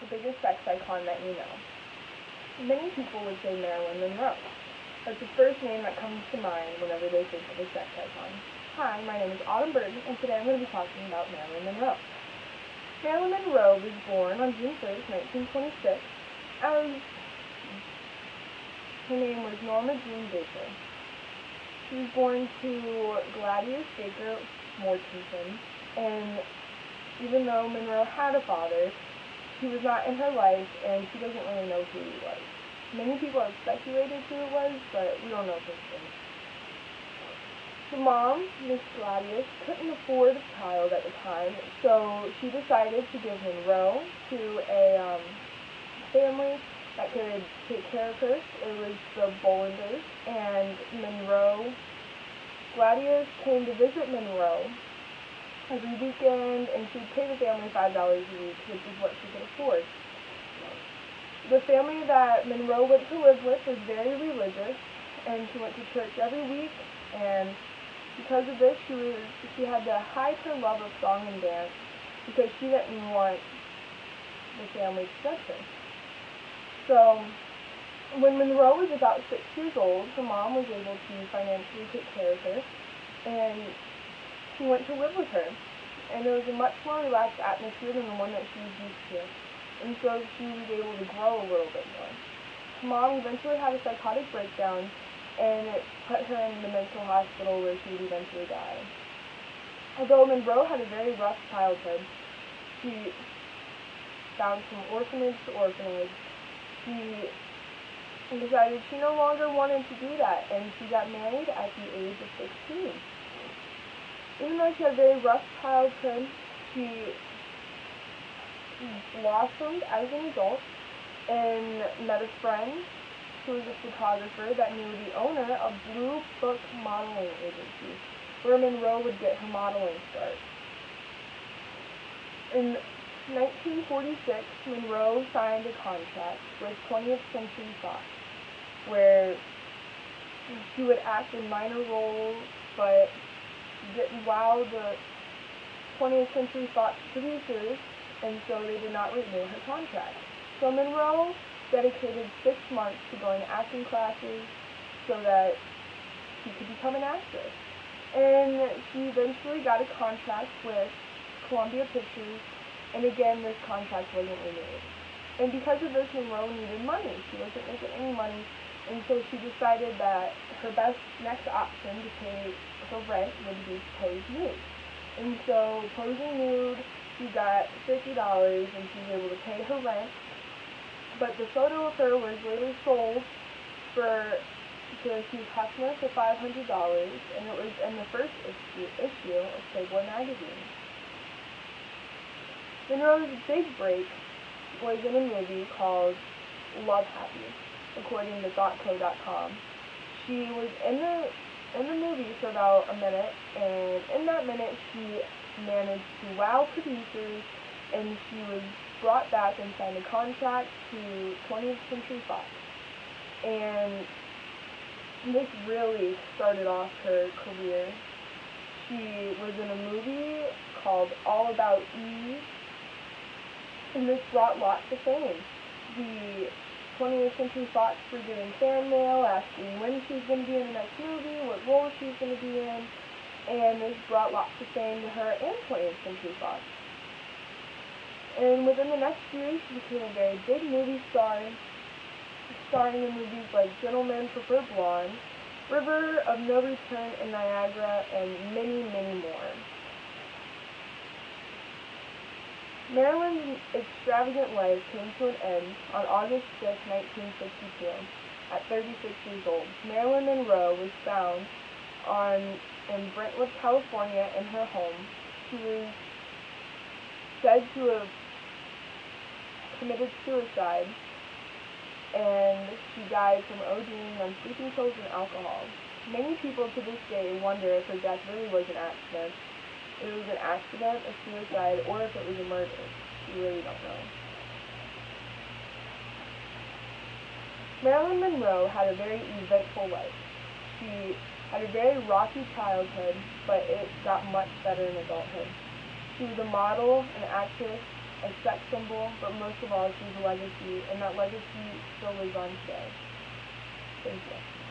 the biggest sex icon that you know? Many people would say Marilyn Monroe. That's the first name that comes to mind whenever they think of a sex icon. Hi, my name is Autumn Burton, and today I'm going to be talking about Marilyn Monroe. Marilyn Monroe was born on June 1st, 1926, as her name was Norma Jean Baker. She was born to Gladius Baker Mortensen, and even though Monroe had a father, he was not in her life, and she doesn't really know who he was. Many people have speculated who it was, but we don't know for sure. The mom, Miss Gladius, couldn't afford a child at the time, so she decided to give Monroe to a family that could take care of her. It was the Bollanders, and Gladius came to visit Monroe every weekend, and she would pay the family $5 a week, which is what she could afford. The family that Monroe went to live with was very religious, and she went to church every week, and because of this, she had to hide her love of song and dance because she didn't want the family to judge her. So, when Monroe was about 6 years old, her mom was able to financially take care of her, and she went to live with her. And it was a much more relaxed atmosphere than the one that she was used to. And so she was able to grow a little bit more. Her mom eventually had a psychotic breakdown, and it put her in the mental hospital where she would eventually die. Although Monroe had a very rough childhood, she bounced from orphanage to orphanage. She decided she no longer wanted to do that, and she got married at the age of 16. Even though she had a very rough childhood, she blossomed as an adult and met a friend who was a photographer that knew the owner of Blue Book Modeling Agency, where Monroe would get her modeling start. In 1946, Monroe signed a contract with 20th Century Fox, where she would act in minor roles, but didn't wow the 20th Century Fox producers, and so they did not renew her contract. So Monroe dedicated 6 months to going to acting classes so that she could become an actress. And she eventually got a contract with Columbia Pictures, and again, this contract wasn't renewed. And because of this, Monroe needed money. She wasn't making any money, and so she decided that her best next option to pay her rent would be to pose nude. And so, posing nude, she got $50, and she was able to pay her rent. But the photo of her was later sold to a few customers for $500, and it was in the first issue of Playboy magazine. Monroe's big break was in a movie called Love Happy, according to ThoughtCo.com. She was in the movie for about a minute, and in that minute she managed to wow producers, and she was brought back and signed a contract to 20th Century Fox. And this really started off her career. She was in a movie called All About Eve, and this brought lots of fame. The 20th Century Fox were getting fan mail asking when she was going to be in the next movie, what role she was going to be in, and this brought lots of fame to her and 20th Century Fox. And within the next year, she became a very big movie star, starring in movies like Gentlemen Prefer Blondes, River of No Return in Niagara, and many, many more. Marilyn's extravagant life came to an end on August 5, 1962, at 36 years old. Marilyn Monroe was found in Brentwood, California, in her home. She was said to have committed suicide, and she died from ODing on sleeping pills and alcohol. Many people to this day wonder if her death really was an accident. If it was an accident, a suicide, or if it was a murder. We really don't know. Marilyn Monroe had a very eventful life. She had a very rocky childhood, but it got much better in adulthood. She was a model, an actress, a sex symbol, but most of all, she was a legacy, and that legacy still lives on today. Thank you.